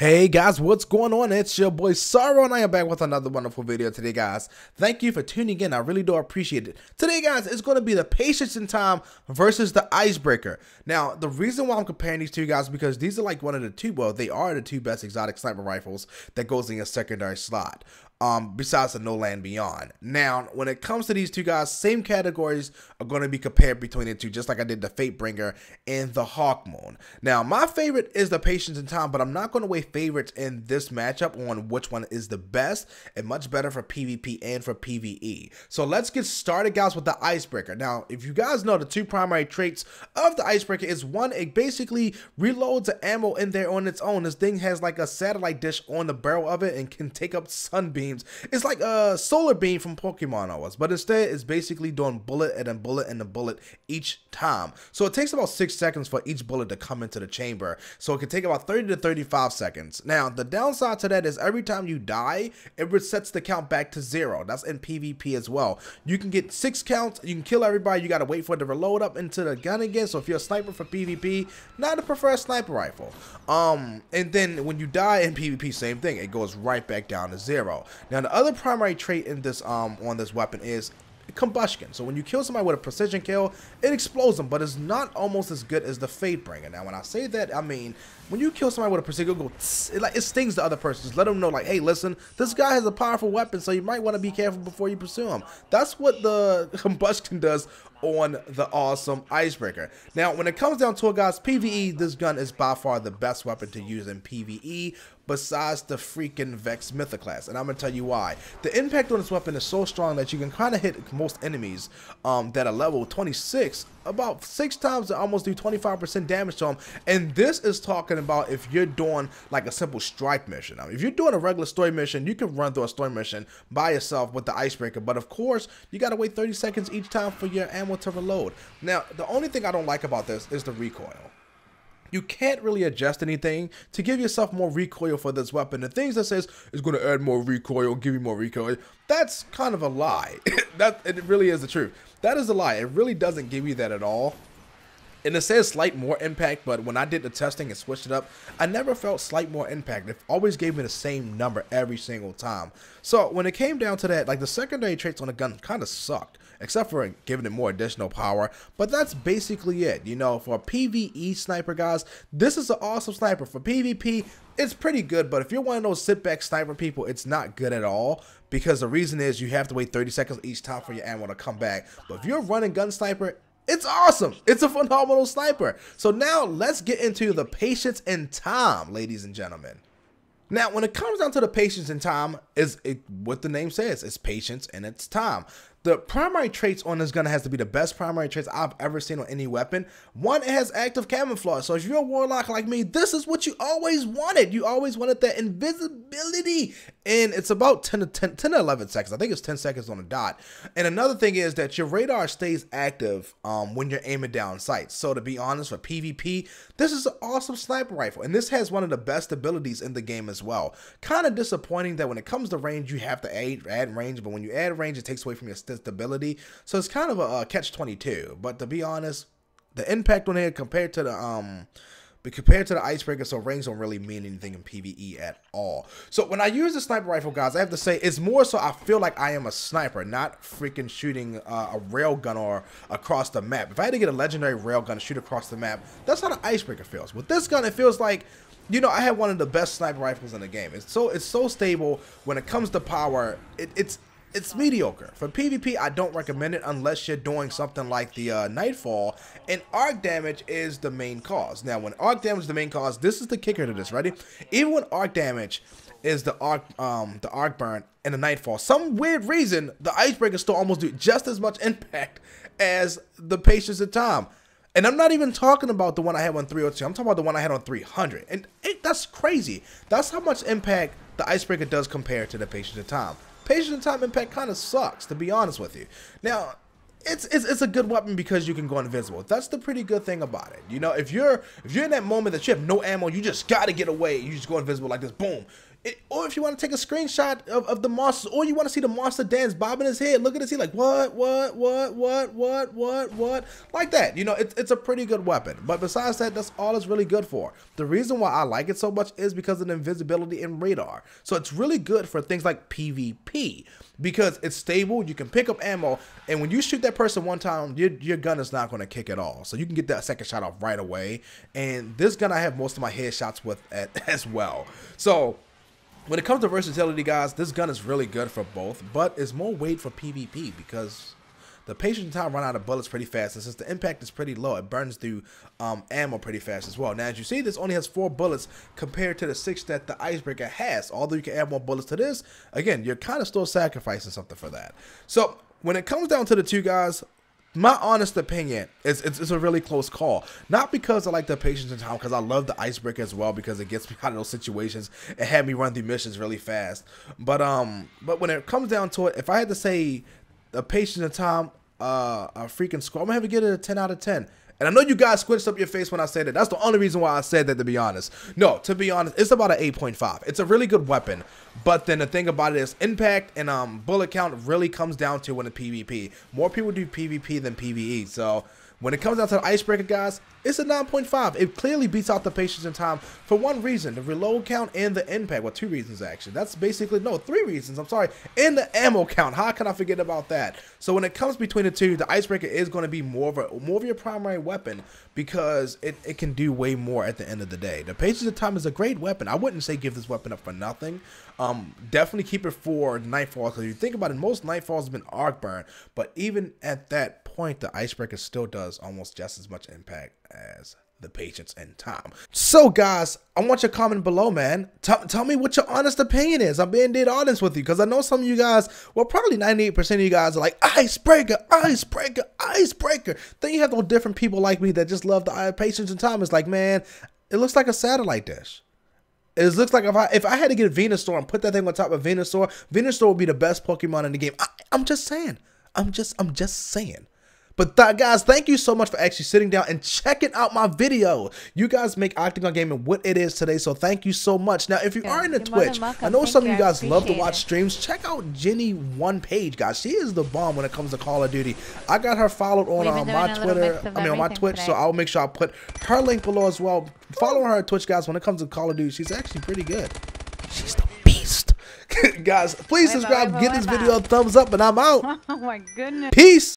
Hey guys, what's going on? It's your boy Sorrow and I am back with another wonderful video today, guys. Thank you for tuning in. I really do appreciate it. Today, guys, it's going to be the Patience in Time versus the IceBreaker. Now, the reason why I'm comparing these two guys because these are like one of the two, well, they are the two best exotic sniper rifles that goes in your secondary slot. Besides the No Land Beyond. Now, when it comes to these two guys, same categories are going to be compared between the two, just like I did the Fatebringer and the Hawkmoon. Now, my favorite is the Patience in Time, but I'm not going to weigh favorites in this matchup on which one is the best and much better for PvP and for PvE. So let's get started, guys, with the IceBreaker. Now, if you guys know the two primary traits of the IceBreaker is one, it basically reloads the ammo in there on its own. This thing has like a satellite dish on the barrel of it and can take up sunbeams. It's like a solar beam from Pokemon almost, but instead it's basically doing bullet and then bullet and then bullet each time. So it takes about 6 seconds for each bullet to come into the chamber. So it can take about 30 to 35 seconds. Now, the downside to that is every time you die, it resets the count back to 0. That's in PvP as well. You can get 6 counts, you can kill everybody, you gotta wait for it to reload up into the gun again. So if you're a sniper for PvP, not a preferred sniper rifle. And then when you die in PvP, same thing, it goes right back down to 0. Now, the other primary trait in this on this weapon is combustion. So when you kill somebody with a precision kill, it explodes them, but it's not almost as good as the Fatebringer. Now, when I say that, I mean when you kill somebody with a precision kill, it stings the other person. Just let them know, like, hey, listen, this guy has a powerful weapon, so you might want to be careful before you pursue him. That's what the combustion does on the awesome IceBreaker. Now, when it comes down to it, guys, PvE, this gun is by far the best weapon to use in PvE besides the freaking Vex Mythoclast, and I'm gonna tell you why. The impact on this weapon is so strong that you can kind of hit most enemies that are level 26 about 6 times to almost do 25% damage to them. And this is talking about if you're doing like a simple strike mission. Now, if you're doing a regular story mission, you can run through a story mission by yourself with the IceBreaker, but of course you gotta wait 30 seconds each time for your ammo to reload. Now, the only thing I don't like about this is the recoil. You can't really adjust anything to give yourself more recoil for this weapon. The things that says it's going to add more recoil, give you more recoil, that's kind of a lie. It really is the truth. That is a lie. It really doesn't give you that at all. And it says slight more impact, but when I did the testing and switched it up, I never felt slight more impact. It always gave me the same number every single time. So when it came down to that, like the secondary traits on the gun kind of sucked, except for giving it more additional power. But that's basically it. You know, for a PvE sniper, guys, this is an awesome sniper. For PvP, it's pretty good, but if you're one of those sit-back sniper people, it's not good at all, because the reason is you have to wait 30 seconds each time for your ammo to come back. But if you're a running gun sniper, it's awesome. It's a phenomenal sniper. So now let's get into the Patience in Time, ladies and gentlemen. Now, when it comes down to the Patience in Time, what the name says, it's patience and it's time. The primary traits on this gun has to be the best primary traits I've ever seen on any weapon. One, it has active camouflage. So if you're a warlock like me, this is what you always wanted. You always wanted that invisibility. And it's about 10 to 11 seconds. I think it's 10 seconds on the dot. And another thing is that your radar stays active when you're aiming down sights. So to be honest, for PvP, this is an awesome sniper rifle. And this has one of the best abilities in the game as well. Kind of disappointing that when it comes to range, you have to add range. But when you add range, it takes away from your stability, so it's kind of a catch-22. But to be honest, the impact on it compared to the IceBreaker, so range don't really mean anything in PvE at all. So when I use the sniper rifle, guys, I have to say it's more so I feel like I am a sniper, not freaking shooting a railgun or across the map. If I had to get a legendary railgun to shoot across the map, that's how the IceBreaker feels. With this gun, it feels like, you know, I have one of the best sniper rifles in the game. It's so stable. When it comes to power, it's mediocre. For PvP, I don't recommend it unless you're doing something like the Nightfall, and arc damage is the main cause. Now, when arc damage is the main cause, this is the kicker to this, ready? Even when arc damage is the arc burn and the Nightfall, some weird reason, the IceBreaker still almost do just as much impact as the Patience in Time. And I'm not even talking about the one I had on 302. I'm talking about the one I had on 300. And that's crazy. That's how much impact the IceBreaker does compared to the Patience in Time. Patience in Time impact kind of sucks, to be honest with you. Now, it's a good weapon because you can go invisible. That's the pretty good thing about it. You know, if you're in that moment that you have no ammo, you just gotta get away. You just go invisible like this, boom. Or if you want to take a screenshot of the monsters, or you want to see the monster dance, bobbing his head, look at his head like, what, like that. You know, it's a pretty good weapon. But besides that, that's all it's really good for. The reason why I like it so much is because of the invisibility and radar. So it's really good for things like PvP, because it's stable, you can pick up ammo, and when you shoot that person one time, your gun is not going to kick at all. So you can get that second shot off right away. And this gun I have most of my headshots with as well. So when it comes to versatility, guys, this gun is really good for both, but it's more weight for PvP because the patience time run out of bullets pretty fast, and since the impact is pretty low, it burns through ammo pretty fast as well. Now, as you see, this only has 4 bullets compared to the 6 that the IceBreaker has. Although you can add more bullets to this, again, you're kind of still sacrificing something for that. So when it comes down to the two, guys, my honest opinion is it's a really close call. Not because I like the patience and time, because I love the IceBreaker as well, because it gets me out of those situations and had me run through missions really fast. But when it comes down to it, if I had to say the patience and time, a freaking score, I'm gonna have to get it a 10 out of 10. And I know you guys squished up your face when I said that. That's the only reason why I said that, to be honest. No, to be honest, it's about an 8.5. It's a really good weapon. But then the thing about it is impact and bullet count really comes down to when it's PvP. More people do PvP than PvE. So when it comes down to the IceBreaker, guys, it's a 9.5. It clearly beats out the patience and time for one reason: the reload count and the impact. Well, 2 reasons actually. That's basically, no, 3 reasons. I'm sorry. And the ammo count. How can I forget about that? So when it comes between the two, the IceBreaker is going to be more of your primary weapon, because it can do way more at the end of the day. The patience and time is a great weapon. I wouldn't say give this weapon up for nothing. Definitely keep it for Nightfall, because if you think about it, most Nightfalls have been arc burn, but even at that point, the IceBreaker still does almost just as much impact as the patience and time. So guys, I want your comment below, man. Tell me what your honest opinion is. I'm being dead honest with you, because I know some of you guys, well, probably 98% of you guys are like, IceBreaker, IceBreaker, IceBreaker. Then you have those different people like me that just love the patience and time. It's like, man, it looks like a satellite dish. It looks like if I had to get a Venusaur and put that thing on top of Venusaur would be the best Pokemon in the game. I'm just saying. I'm just saying. But guys, thank you so much for actually sitting down and checking out my video. You guys make Octagon Gaming what it is today, so thank you so much. Now, if you are into Twitch, I know some of you guys love to watch streams. Check out Jenny1 page, guys. She is the bomb when it comes to Call of Duty. I got her followed on my Twitter, on my Twitch, so I'll make sure I put her link below as well. Follow her on Twitch, guys. When it comes to Call of Duty, she's actually pretty good. She's the beast. Guys, please subscribe, give this video a thumbs up, and I'm out. Oh my goodness. Peace.